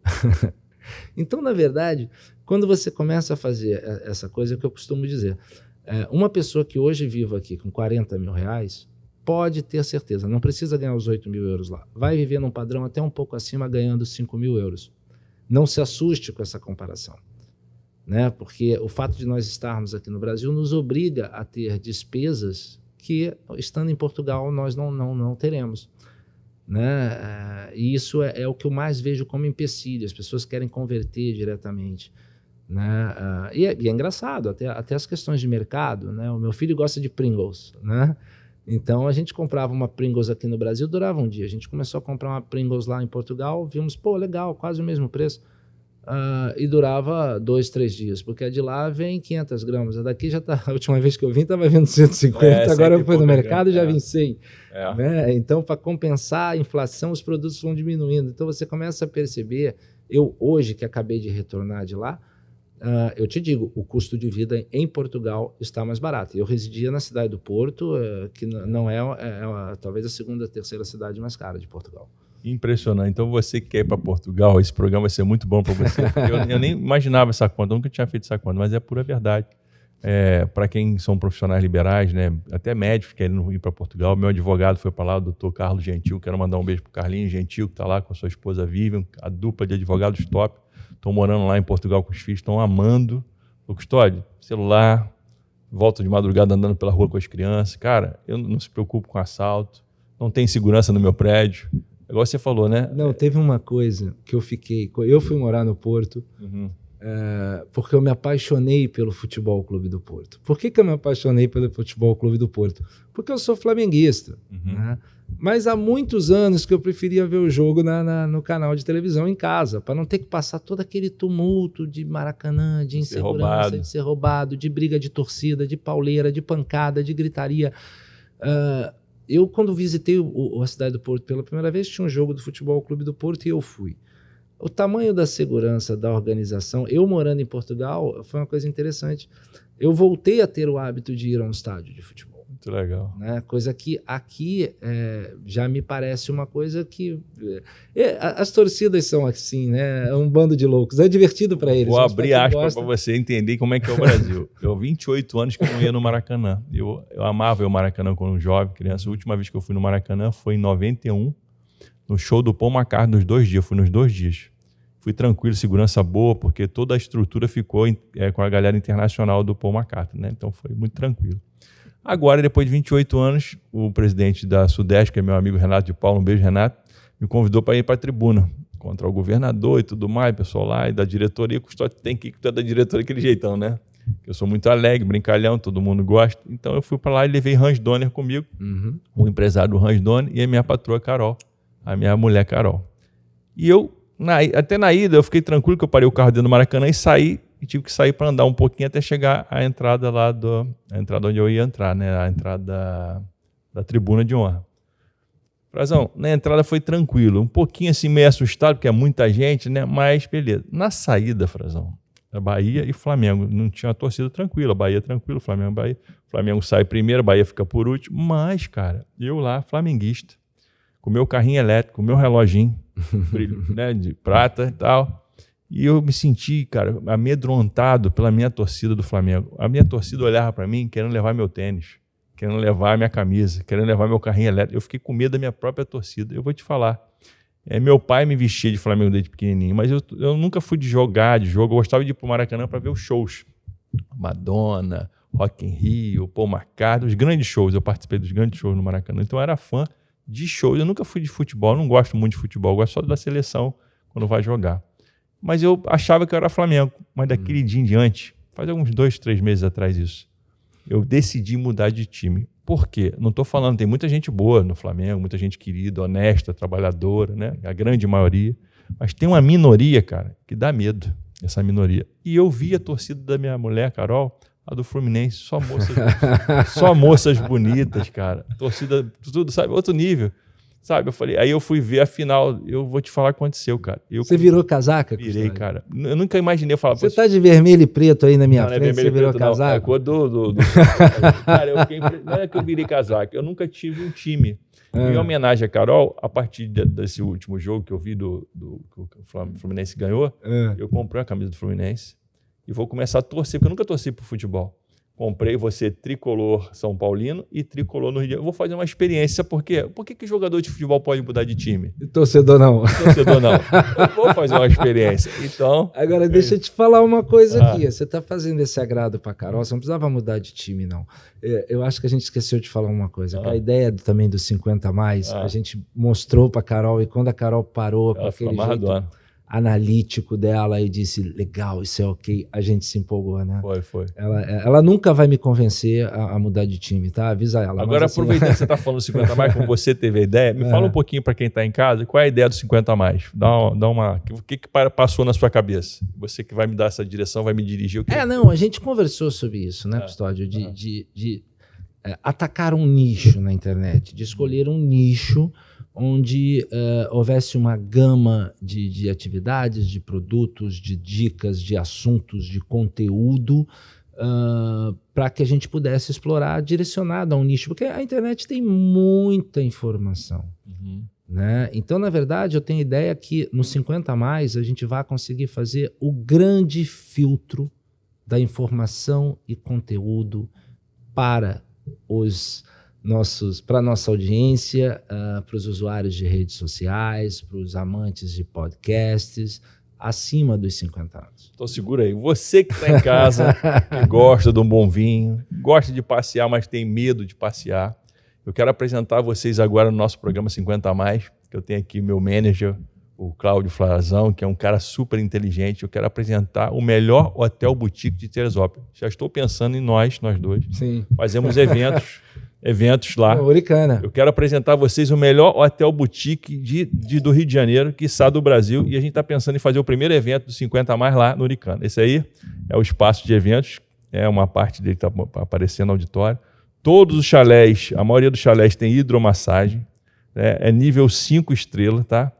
Então, na verdade, quando você começa a fazer essa coisa, é o que eu costumo dizer, uma pessoa que hoje vive aqui com 40 mil reais, pode ter certeza, não precisa ganhar os 8 mil euros lá, vai viver num padrão até um pouco acima, ganhando 5 mil euros. Não se assuste com essa comparação, né? Porque o fato de nós estarmos aqui no Brasil nos obriga a ter despesas que, estando em Portugal, nós não teremos, né? E isso é o que eu mais vejo como empecilho. As pessoas querem converter diretamente, né? E é engraçado, até as questões de mercado, né? O meu filho gosta de Pringles, né? Então a gente comprava uma Pringles aqui no Brasil, durava um dia. A gente começou a comprar uma Pringles lá em Portugal, vimos, pô, legal, quase o mesmo preço. E durava 2, 3 dias, porque a de lá vem 500 gramas. A daqui já tá, a última vez que eu vim estava vendo 150, agora eu fui no mercado e já vim 100. Né? Então, para compensar a inflação, os produtos vão diminuindo. Então você começa a perceber, eu hoje que acabei de retornar de lá, eu te digo, o custo de vida em Portugal está mais barato. Eu residia na cidade do Porto, que não é talvez a segunda, terceira cidade mais cara de Portugal. Impressionante. Então você que quer ir para Portugal, esse programa vai ser muito bom para você. Eu nem imaginava essa conta, eu nunca tinha feito essa conta, mas é pura verdade. Para quem são profissionais liberais, né, até médicos querendo ir para Portugal. Meu advogado foi para lá, o doutor Carlos Gentil. Quero mandar um beijo para o Carlinhos Gentil, que está lá com a sua esposa Vivian, a dupla de advogados top. Estão morando lá em Portugal com os filhos, estão amando. O Custódio, celular, volta de madrugada andando pela rua com as crianças. Cara, eu não se preocupo com assalto, não tem segurança no meu prédio. Igual você falou, né? Não, teve uma coisa que eu fui morar no Porto, porque eu me apaixonei pelo Futebol Clube do Porto. Por que eu me apaixonei pelo Futebol Clube do Porto? Porque eu sou flamenguista, né? Mas há muitos anos que eu preferia ver o jogo no canal de televisão em casa, para não ter que passar todo aquele tumulto de Maracanã, de insegurança, de ser roubado, de briga de torcida, de pauleira, de pancada, de gritaria. Eu, quando visitei a cidade do Porto pela primeira vez, tinha um jogo do Futebol Clube do Porto e eu fui. O tamanho da segurança, da organização, eu morando em Portugal, foi uma coisa interessante. Eu voltei a ter o hábito de ir a um estádio de futebol. Muito legal. Né? Coisa que aqui já me parece uma coisa que... as torcidas são assim, né? É um bando de loucos. É divertido para eles. Vou abrir aspas para você entender como é que é o Brasil. Eu 28 anos que eu não ia no Maracanã. Eu amava o Maracanã quando jovem, criança. A última vez que eu fui no Maracanã foi em 91, no show do Paul McCartney, nos 2 dias. Fui nos 2 dias. Fui tranquilo, segurança boa, porque toda a estrutura ficou com a galera internacional do Paul McCartney, né? Então foi muito tranquilo. Agora, depois de 28 anos, o presidente da Sudeste, que é meu amigo Renato de Paula, um beijo, Renato, me convidou para ir para a tribuna, contra o governador e tudo mais, o pessoal lá, e da diretoria. Custódio tem que ir com da diretoria aquele jeitão, né? Eu sou muito alegre, brincalhão, todo mundo gosta. Então eu fui para lá e levei Hans Donner comigo, o empresário do Hans Donner, e a minha patroa Carol, a minha mulher Carol. E eu, até na ida, eu fiquei tranquilo que eu parei o carro dentro do Maracanã e saí, e tive que sair para andar um pouquinho até chegar à entrada lá a entrada onde eu ia entrar, né? A entrada da tribuna de honra. Frazão, na entrada foi tranquilo, um pouquinho assim meio assustado, porque é muita gente, né? Mas beleza. Na saída, Frazão, a Bahia e Flamengo, não tinha uma torcida tranquila, Bahia tranquilo, Flamengo, Bahia. Flamengo sai primeiro, Bahia fica por último, mas, cara, eu lá, flamenguista, com o meu carrinho elétrico, o meu reloginho, né, de prata e tal. E eu me senti, cara, amedrontado pela minha torcida do Flamengo. A minha torcida olhava para mim querendo levar meu tênis, querendo levar minha camisa, querendo levar meu carrinho elétrico. Eu fiquei com medo da minha própria torcida. Eu vou te falar, meu pai me vestia de Flamengo desde pequenininho, mas eu nunca fui de jogar, de jogo. Eu gostava de ir pro Maracanã para ver os shows. Madonna, Rock in Rio, Paul McCartney, os grandes shows. Eu participei dos grandes shows no Maracanã, então eu era fã de shows. Eu nunca fui de futebol, eu não gosto muito de futebol, eu gosto só da seleção quando vai jogar. Mas eu achava que eu era Flamengo. Mas daquele dia em diante, faz uns 2, 3 meses atrás isso, eu decidi mudar de time. Por quê? Não estou falando, tem muita gente boa no Flamengo, muita gente querida, honesta, trabalhadora, né? A grande maioria. Mas tem uma minoria, cara, que dá medo, essa minoria. E eu vi a torcida da minha mulher, Carol, a do Fluminense, só moças bonitas, cara. Torcida, tudo, sabe? Outro nível. Sabe, eu falei, aí eu fui ver a final, eu vou te falar o que aconteceu, cara. Você virou casaca? Virei, cara. Eu nunca imaginei falar... Você tá de vermelho e preto aí na minha frente, você virou casaca? Não, é cor do... Cara, eu fiquei... Não é que eu virei casaca, eu nunca tive um time. Em homenagem a Carol, a partir desse último jogo que eu vi que o Fluminense ganhou, eu comprei a camisa do Fluminense e vou começar a torcer, porque eu nunca torci pro futebol. Comprei você tricolor São Paulino e tricolor no Rio de Janeiro. Eu vou fazer uma experiência, por quê? Por que jogador de futebol pode mudar de time? E torcedor não. Torcedor não. Eu vou fazer uma experiência. Então. Agora, deixa eu te falar uma coisa aqui. Você está fazendo esse agrado para Carol, você não precisava mudar de time, não. Eu acho que a gente esqueceu de falar uma coisa. A ideia também dos 50 a mais, a gente mostrou para Carol, e quando a Carol parou com aquele jeito analítico dela e disse, legal, isso é ok, a gente se empolgou, né? Foi. Ela nunca vai me convencer a mudar de time, tá? Avisa ela. Agora, aproveitando que você está falando do 50 a mais, como você teve a ideia, me fala um pouquinho para quem está em casa, qual é a ideia do 50 a mais? O que passou na sua cabeça? Você que vai me dar essa direção, vai me dirigir o quê? Não, a gente conversou sobre isso, né, Custódio? De atacar um nicho na internet, de escolher um nicho onde houvesse uma gama de atividades, de produtos, de dicas, de assuntos, de conteúdo, para que a gente pudesse explorar direcionado a um nicho, porque a internet tem muita informação. Né? Então, na verdade, eu tenho a ideia que no 50 a mais a gente vai conseguir fazer o grande filtro da informação e conteúdo para a nossa audiência, para os usuários de redes sociais, para os amantes de podcasts, acima dos 50 anos. Então segura aí. Você que está em casa, que gosta de um bom vinho, gosta de passear, mas tem medo de passear, eu quero apresentar a vocês agora no nosso programa 50 a mais, que eu tenho aqui meu manager, o Cláudio Frazão, que é um cara super inteligente. Eu quero apresentar o melhor hotel boutique de Teresópolis. Já estou pensando em nós dois. Sim. Fazemos eventos lá. Uricana. Eu quero apresentar a vocês o melhor hotel boutique do Rio de Janeiro, quiçá do Brasil, e a gente está pensando em fazer o primeiro evento do 50 a mais lá no Uricana. Esse aí é o espaço de eventos, uma parte dele está aparecendo no auditório. Todos os chalés, a maioria dos chalés tem hidromassagem, é nível 5 estrelas, tá?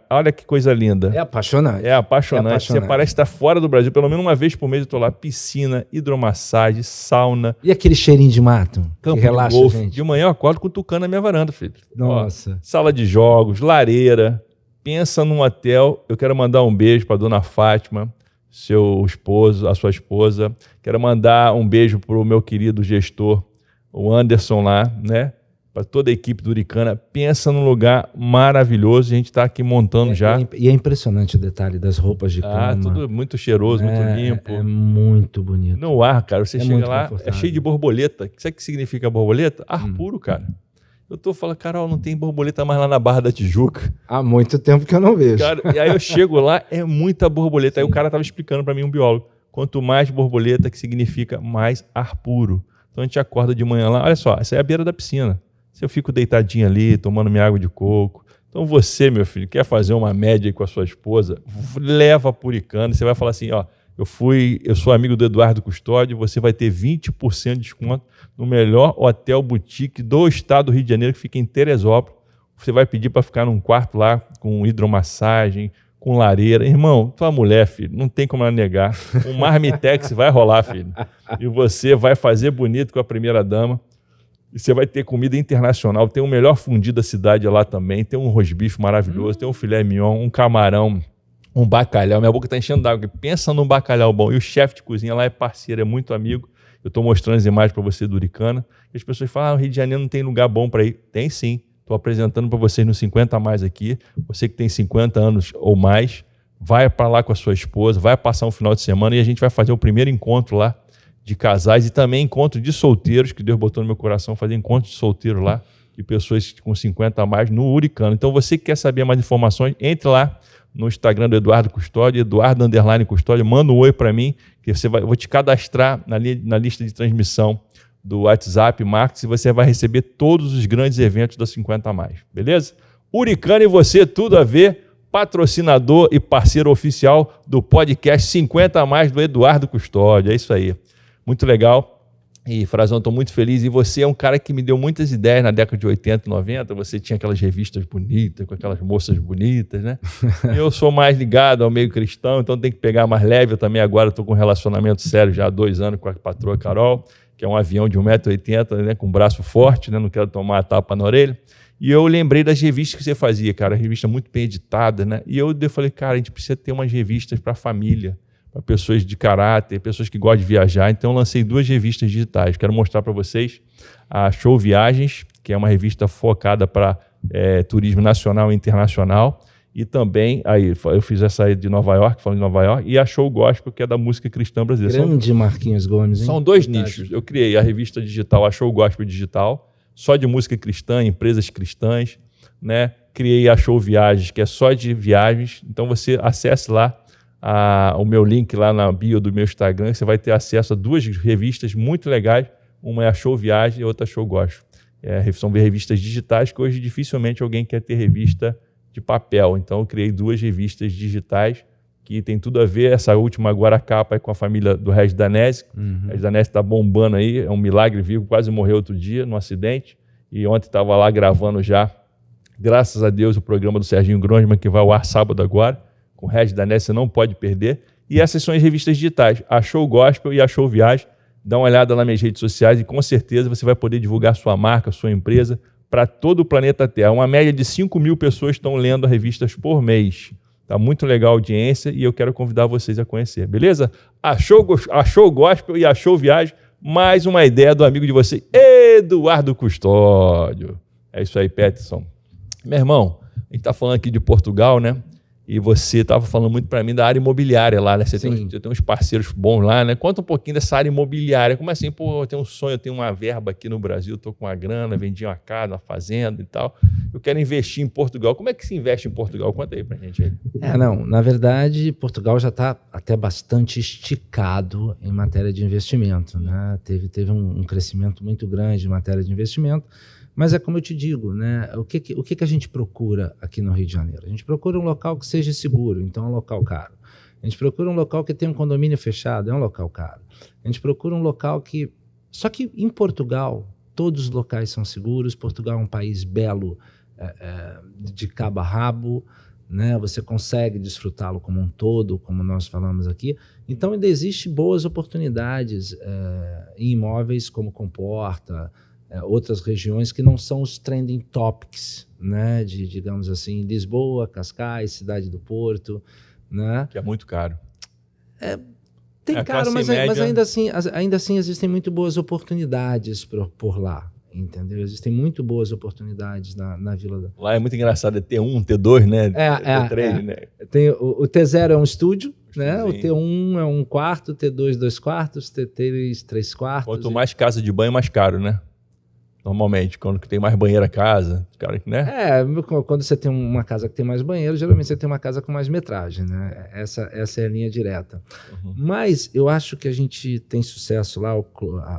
Olha que coisa linda. É apaixonante. É apaixonante. Você parece estar fora do Brasil. Pelo menos uma vez por mês eu estou lá. Piscina, hidromassagem, sauna. E aquele cheirinho de mato? Campo que relaxa, de golfe. gente. De manhã eu acordo com tucano na minha varanda, filho. Nossa. Ó, sala de jogos, lareira. Pensa num hotel. Eu quero mandar um beijo para dona Fátima, seu esposo, a sua esposa. Quero mandar um beijo para o meu querido gestor, o Anderson lá, né? Para toda a equipe do Uricana. Pensa num lugar maravilhoso. A gente está aqui montando já. E é impressionante o detalhe das roupas de cama. Tudo muito cheiroso, muito limpo. É muito bonito. No ar, cara. Você chega lá, é cheio de borboleta. Sabe o que significa borboleta? Ar puro, cara. Eu tô falando, Carol, não tem borboleta mais lá na Barra da Tijuca. Há muito tempo que eu não vejo. Cara, e aí eu chego lá, é muita borboleta. Sim. Aí o cara tava explicando para mim, um biólogo, quanto mais borboleta, que significa mais ar puro. Então a gente acorda de manhã lá, olha só, essa é a beira da piscina. Se eu fico deitadinho ali, tomando minha água de coco. Então você, meu filho, quer fazer uma média aí com a sua esposa, leva para o Uricana. Você vai falar assim, ó, eu sou amigo do Eduardo Custódio, você vai ter 20% de desconto no melhor hotel boutique do estado do Rio de Janeiro, que fica em Teresópolis. Você vai pedir para ficar num quarto lá com hidromassagem, com lareira. Irmão, tua mulher, filho, não tem como ela negar. Um marmitex vai rolar, filho. E você vai fazer bonito com a primeira dama. E você vai ter comida internacional. Tem o melhor fundi da cidade lá também. Tem um rosbife maravilhoso, tem um filé mignon, um camarão, um bacalhau. Minha boca está enchendo d'água. Pensa num bacalhau bom. E o chefe de cozinha lá é parceiro, é muito amigo. Eu estou mostrando as imagens para você do Uricana. E as pessoas falam, o Rio de Janeiro não tem lugar bom para ir. Tem sim. Estou apresentando para vocês no 50 a mais aqui. Você que tem 50 anos ou mais, vai para lá com a sua esposa, vai passar um final de semana e a gente vai fazer o primeiro encontro lá de casais e também encontro de solteiros, que Deus botou no meu coração, fazer encontro de solteiro lá, de pessoas com 50 a mais no Uricana. Então você que quer saber mais informações, entre lá no Instagram do Eduardo Custódio, Eduardo_Custódio, manda um oi para mim, que eu vou te cadastrar na lista de transmissão do WhatsApp Marketing e você vai receber todos os grandes eventos da 50 a mais, beleza? Uricana e você, tudo a ver, patrocinador e parceiro oficial do podcast 50 a mais do Eduardo Custódio, é isso aí. Muito legal. E, Frazão, estou muito feliz. E você é um cara que me deu muitas ideias na década de 80 e 90. Você tinha aquelas revistas bonitas, com aquelas moças bonitas, né? Eu sou mais ligado ao meio cristão, então tem que pegar mais leve. Eu também agora estou com um relacionamento sério já há 2 anos com a patroa Carol, que é um avião de 1,80 m, né, com um braço forte, né? Não quero tomar a tapa na orelha. E eu lembrei das revistas que você fazia, cara. Revista muito bem editada, né? E eu falei, cara, a gente precisa ter umas revistas para a família, para pessoas de caráter, pessoas que gostam de viajar. Então, eu lancei 2 revistas digitais. Quero mostrar para vocês a Show Viagens, que é uma revista focada para turismo nacional e internacional. E também, aí eu fiz essa aí de Nova York, falando de Nova York, e a Show Gospel, que é da música cristã brasileira. Grande Marquinhos Gomes, hein? São 2 nichos. Eu criei a revista digital, a Show Gospel Digital, só de música cristã, empresas cristãs, né? Criei a Show Viagens, que é só de viagens. Então, você acesse lá o meu link lá na bio do meu Instagram, você vai ter acesso a 2 revistas muito legais. Uma é a Show Viagem e outra a Show Gospel. São revistas digitais que hoje dificilmente alguém quer ter revista de papel. Então eu criei 2 revistas digitais que tem tudo a ver. Essa última agora a capa é com a família do Regis Danese. O Regis Danese está bombando aí, é um milagre vivo, quase morreu outro dia num acidente. E ontem estava lá gravando já, graças a Deus, o programa do Serginho Grosman, que vai ao ar sábado agora. Com o Regis Danese, você não pode perder. E essas são as revistas digitais, a Show Gospel e a Show Viagem. Dá uma olhada nas minhas redes sociais e com certeza você vai poder divulgar sua marca, sua empresa para todo o planeta Terra. Uma média de 5.000 pessoas estão lendo revistas por mês. Tá muito legal a audiência e eu quero convidar vocês a conhecer, beleza? A Show Gospel e a Show Viagem, mais uma ideia do amigo de vocês, Eduardo Custódio. É isso aí, Peterson. Meu irmão, a gente está falando aqui de Portugal, né? E você estava falando muito para mim da área imobiliária lá, né? Você tem uns parceiros bons lá, né? Conta um pouquinho dessa área imobiliária. Como assim? Pô, eu tenho um sonho, eu tenho uma verba aqui no Brasil, estou com uma grana, vendi uma casa, uma fazenda e tal. Eu quero investir em Portugal. Como é que se investe em Portugal? Conta aí para a gente aí. Na verdade, Portugal já está até bastante esticado em matéria de investimento, né? Teve um crescimento muito grande em matéria de investimento. Mas é como eu te digo, né? O que a gente procura aqui no Rio de Janeiro? A gente procura um local que seja seguro, então é um local caro. A gente procura um local que tenha um condomínio fechado, é um local caro. A gente procura um local que... Só que em Portugal, todos os locais são seguros. Portugal é um país belo, de cabo a rabo. né? Você consegue desfrutá-lo como um todo, como nós falamos aqui. Então, ainda existem boas oportunidades em imóveis como Comporta, outras regiões que não são os trending topics, né? Digamos assim, Lisboa, Cascais, Cidade do Porto, né? Que é muito caro. Tem A caro, classe mas média- ainda assim existem muito boas oportunidades por lá, entendeu? Existem muito boas oportunidades na Vila da... Lá é muito engraçado, é T1, T2, né? T3, né? Tem, o T0 é um estúdio, né? O Estúdiozinho. T1 é um quarto, T2 2 quartos, T3 3 quartos. Quanto mais casa de banho, mais caro, né? Normalmente, quando tem mais banheira casa, cara, né? Quando você tem uma casa que tem mais banheiro, geralmente você tem uma casa com mais metragem, né? Essa é a linha direta. Uhum. Mas eu acho que a gente tem sucesso lá,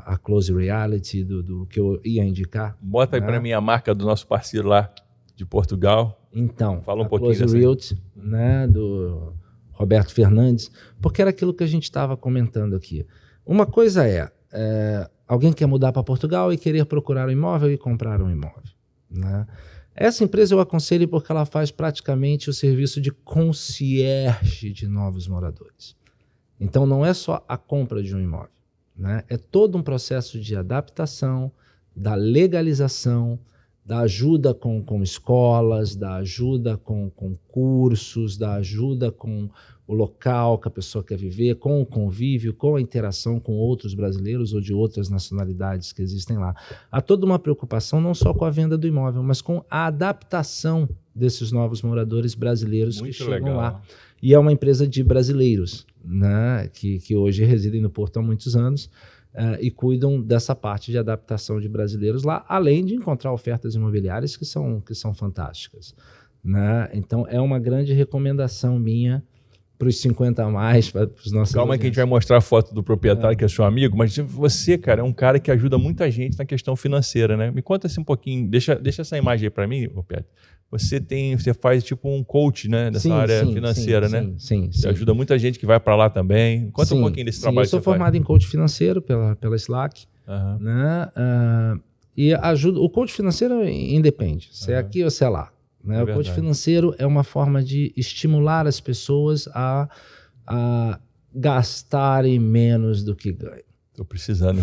a Close Reality, do que eu ia indicar. Bota aí né? pra mim a marca do nosso parceiro lá de Portugal. Então, Fala um a pouquinho Close dessa aí. Realty, né, do Roberto Fernandes, porque era aquilo que a gente estava comentando aqui. Uma coisa alguém quer mudar para Portugal e querer procurar um imóvel e comprar um imóvel, né? Essa empresa eu aconselho porque ela faz praticamente o serviço de concierge de novos moradores. Então não é só a compra de um imóvel, né? É todo um processo de adaptação, da legalização, da ajuda com escolas, da ajuda com cursos, da ajuda com o local que a pessoa quer viver, com o convívio, com a interação com outros brasileiros ou de outras nacionalidades que existem lá. Há toda uma preocupação não só com a venda do imóvel, mas com a adaptação desses novos moradores brasileiros Muito que chegam legal. lá. E é uma empresa de brasileiros, né, que hoje residem no Porto há muitos anos e cuidam dessa parte de adaptação de brasileiros lá, além de encontrar ofertas imobiliárias que são fantásticas, né? Então, é uma grande recomendação minha para os 50 a mais, para os nossos Calma aí que a gente vai mostrar a foto do proprietário, que é seu amigo, mas você, cara, é um cara que ajuda muita gente na questão financeira, né? Me conta assim um pouquinho, deixa essa imagem aí para mim, Roberto. Você faz tipo um coach, né, nessa área financeira, né? Sim. Você ajuda muita gente que vai para lá também. Conta um pouquinho desse trabalho eu sou que você faz. formado em coach financeiro pela Slack, Aham. né? E ajuda. O coach financeiro independe, se é aqui ou se é lá. Né? É O coach verdade. financeiro é uma forma de estimular as pessoas a gastarem menos do que ganham. Tô precisando.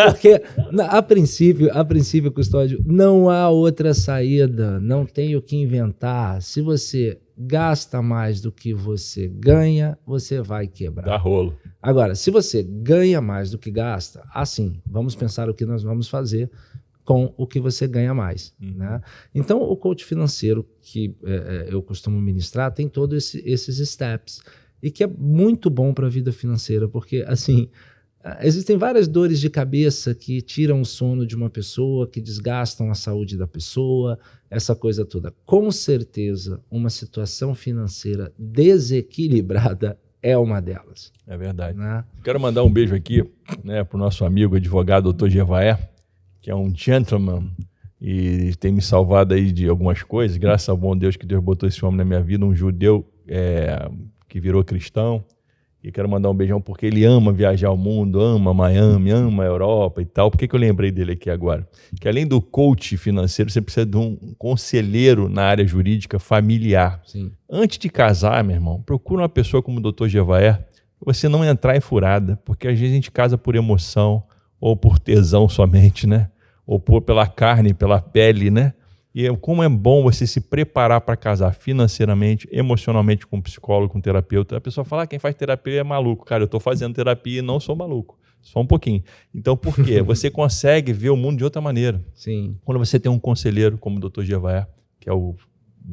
Porque, a princípio, Custódio, não há outra saída, não tem o que inventar. Se você gasta mais do que você ganha, você vai quebrar. Dá rolo. Agora, se você ganha mais do que gasta, assim, vamos pensar o que nós vamos fazer com o que você ganha mais. Né? Então, o coach financeiro que eu costumo ministrar tem todos esses steps e que é muito bom para a vida financeira, porque, assim, existem várias dores de cabeça que tiram o sono de uma pessoa, que desgastam a saúde da pessoa, essa coisa toda. Com certeza, uma situação financeira desequilibrada é uma delas. É verdade. Né? Quero mandar um beijo aqui, né, pro nosso amigo advogado Dr. Jevaé, que é um gentleman e tem me salvado aí de algumas coisas, graças ao bom Deus que Deus botou esse homem na minha vida, um judeu que virou cristão. E quero mandar um beijão porque ele ama viajar ao mundo, ama Miami, ama a Europa e tal. Por que eu lembrei dele aqui agora? Que além do coach financeiro, você precisa de um conselheiro na área jurídica familiar. Sim. Antes de casar, meu irmão, procura uma pessoa como o Dr. Jevaé, pra você não entrar em furada, porque às vezes a gente casa por emoção ou por tesão somente, né? Ou pela carne, pela pele, né? E como é bom você se preparar para casar financeiramente, emocionalmente com um psicólogo, com um terapeuta. A pessoa fala, quem faz terapia é maluco. Cara, eu estou fazendo terapia e não sou maluco. Só um pouquinho. Então, por quê? Você consegue ver o mundo de outra maneira. Sim. Quando você tem um conselheiro como o Dr. Jevaé, que é o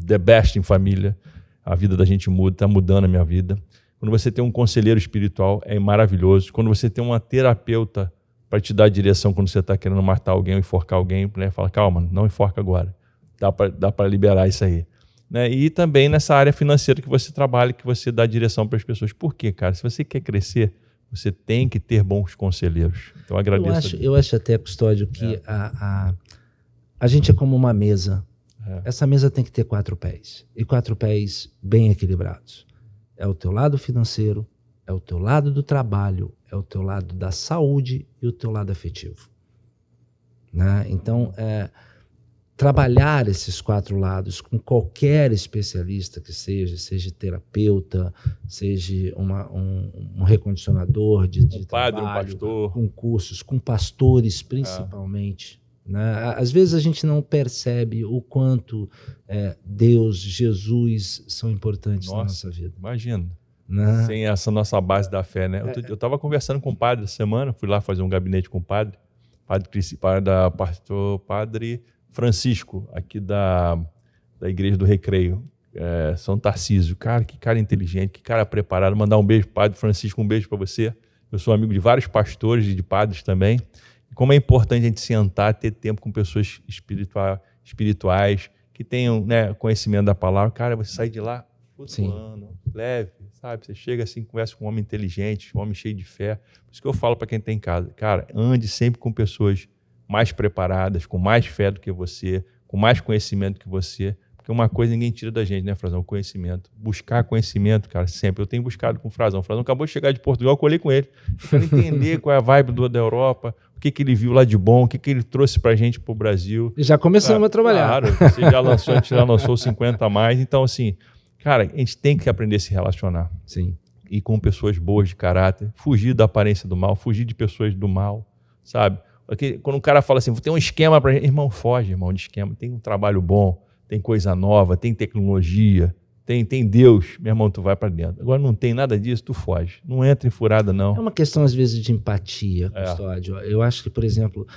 the best em família, a vida da gente muda, está mudando a minha vida. Quando você tem um conselheiro espiritual, é maravilhoso. Quando você tem uma terapeuta para te dar direção quando você está querendo matar alguém ou enforcar alguém, né? Fala, calma, não enforca agora. Dá para liberar isso aí. Né? E também nessa área financeira que você trabalha, que você dá direção para as pessoas. Por quê, cara? Se você quer crescer, você tem que ter bons conselheiros. Então, agradeço. Eu acho até, Custódio, que a gente é como uma mesa. Essa mesa tem que ter 4 pés. E 4 pés bem equilibrados. É o teu lado financeiro, é o teu lado do trabalho, é o teu lado da saúde e o teu lado afetivo. Né? Então, trabalhar esses 4 lados com qualquer especialista que seja terapeuta, seja um recondicionador de padre, trabalho, um pastor, com cursos, com pastores principalmente. Né? Às vezes a gente não percebe o quanto Deus, Jesus são importantes na nossa vida. Imagina. Né? Sem essa nossa base da fé, né? Eu estava conversando com o padre essa semana, fui lá fazer um gabinete com o padre Francisco, aqui da Igreja do Recreio, São Tarcísio. Cara, que cara inteligente, que cara preparado. Mandar um beijo, padre Francisco, um beijo para você. Eu sou amigo de vários pastores e de padres também. E como é importante a gente sentar, ter tempo com pessoas espirituais, que tenham, né, conhecimento da palavra. Cara, você sai de lá flutuando, leve, sabe? Você chega assim, conversa com um homem inteligente, um homem cheio de fé. Por isso que eu falo para quem tem em casa, cara, ande sempre com pessoas mais preparadas, com mais fé do que você, com mais conhecimento que você, porque uma coisa ninguém tira da gente, né, Frazão? O conhecimento. Buscar conhecimento, cara, sempre. Eu tenho buscado com o Frazão. O Frazão acabou de chegar de Portugal, eu colei com ele. Para entender qual é a vibe da Europa, o que ele viu lá de bom, o que ele trouxe pra gente pro Brasil. E já começamos a trabalhar. Claro, você já lançou, a gente já lançou 50 a mais. Então, assim, cara, a gente tem que aprender a se relacionar. Sim. E com pessoas boas de caráter, fugir da aparência do mal, fugir de pessoas do mal, sabe? Porque quando o cara fala assim, tem um esquema pra gente, irmão, foge, irmão, de esquema. Tem um trabalho bom, tem coisa nova, tem tecnologia, tem Deus, meu irmão, tu vai para dentro. Agora não tem nada disso, tu foge. Não entra em furada, não. É uma questão, às vezes, de empatia, Custódio. Eu acho que, por exemplo,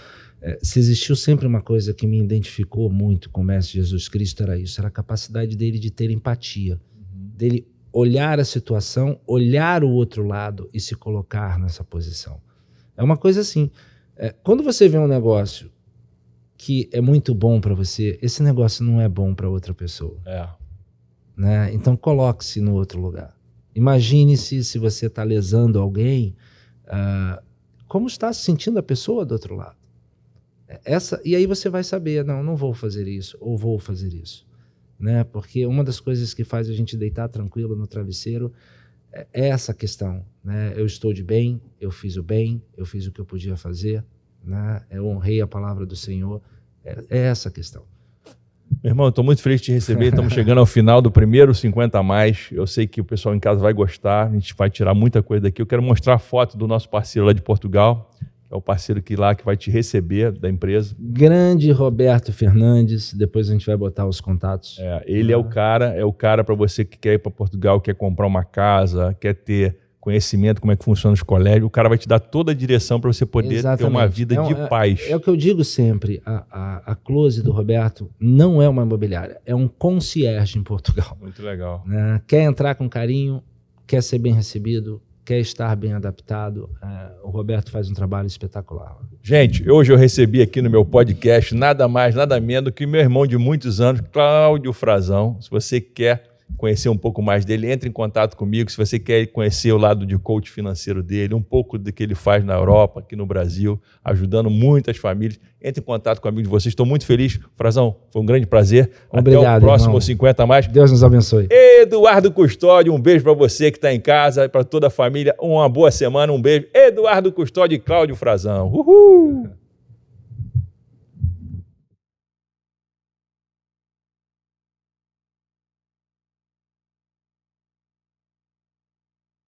se existiu sempre uma coisa que me identificou muito com o Mestre Jesus Cristo, era isso, era a capacidade dele de ter empatia, dele olhar a situação, olhar o outro lado e se colocar nessa posição. É uma coisa assim, quando você vê um negócio que é muito bom para você, esse negócio não é bom para outra pessoa. Né? Então coloque-se no outro lugar. Imagine-se se você está lesando alguém, como está se sentindo a pessoa do outro lado. E aí você vai saber, não vou fazer isso, ou vou fazer isso. Né? Porque uma das coisas que faz a gente deitar tranquilo no travesseiro é essa questão. Né? Eu estou de bem, eu fiz o que eu podia fazer, né? Eu honrei a palavra do Senhor. É essa a questão. Meu irmão, eu estou muito feliz de te receber. Estamos chegando ao final do primeiro 50 a mais. Eu sei que o pessoal em casa vai gostar. A gente vai tirar muita coisa daqui. Eu quero mostrar a foto do nosso parceiro lá de Portugal, que é o parceiro que vai te receber da empresa. Grande Roberto Fernandes. Depois a gente vai botar os contatos. Ele é o cara para você que quer ir para Portugal, quer comprar uma casa, quer ter conhecimento, como é que funciona os colégios. O cara vai te dar toda a direção para você poder ter uma vida de paz. É o que eu digo sempre, a Close do Roberto não é uma imobiliária, é um concierge em Portugal. Muito legal. Né? Quer entrar com carinho, quer ser bem recebido, quer estar bem adaptado, o Roberto faz um trabalho espetacular. Gente, hoje eu recebi aqui no meu podcast nada mais, nada menos do que meu irmão de muitos anos, Cláudio Frazão. Se você quer conhecer um pouco mais dele, entre em contato comigo. Se você quer conhecer o lado de coach financeiro dele, um pouco do que ele faz na Europa, aqui no Brasil, ajudando muitas famílias, entre em contato com amigos de vocês. Estou muito feliz. Frazão, foi um grande prazer. Obrigado, até o próximo irmão. 50 a mais. Deus nos abençoe. Eduardo Custódio, um beijo para você que está em casa, para toda a família. Uma boa semana, um beijo. Eduardo Custódio e Cláudio Frazão. Uhul!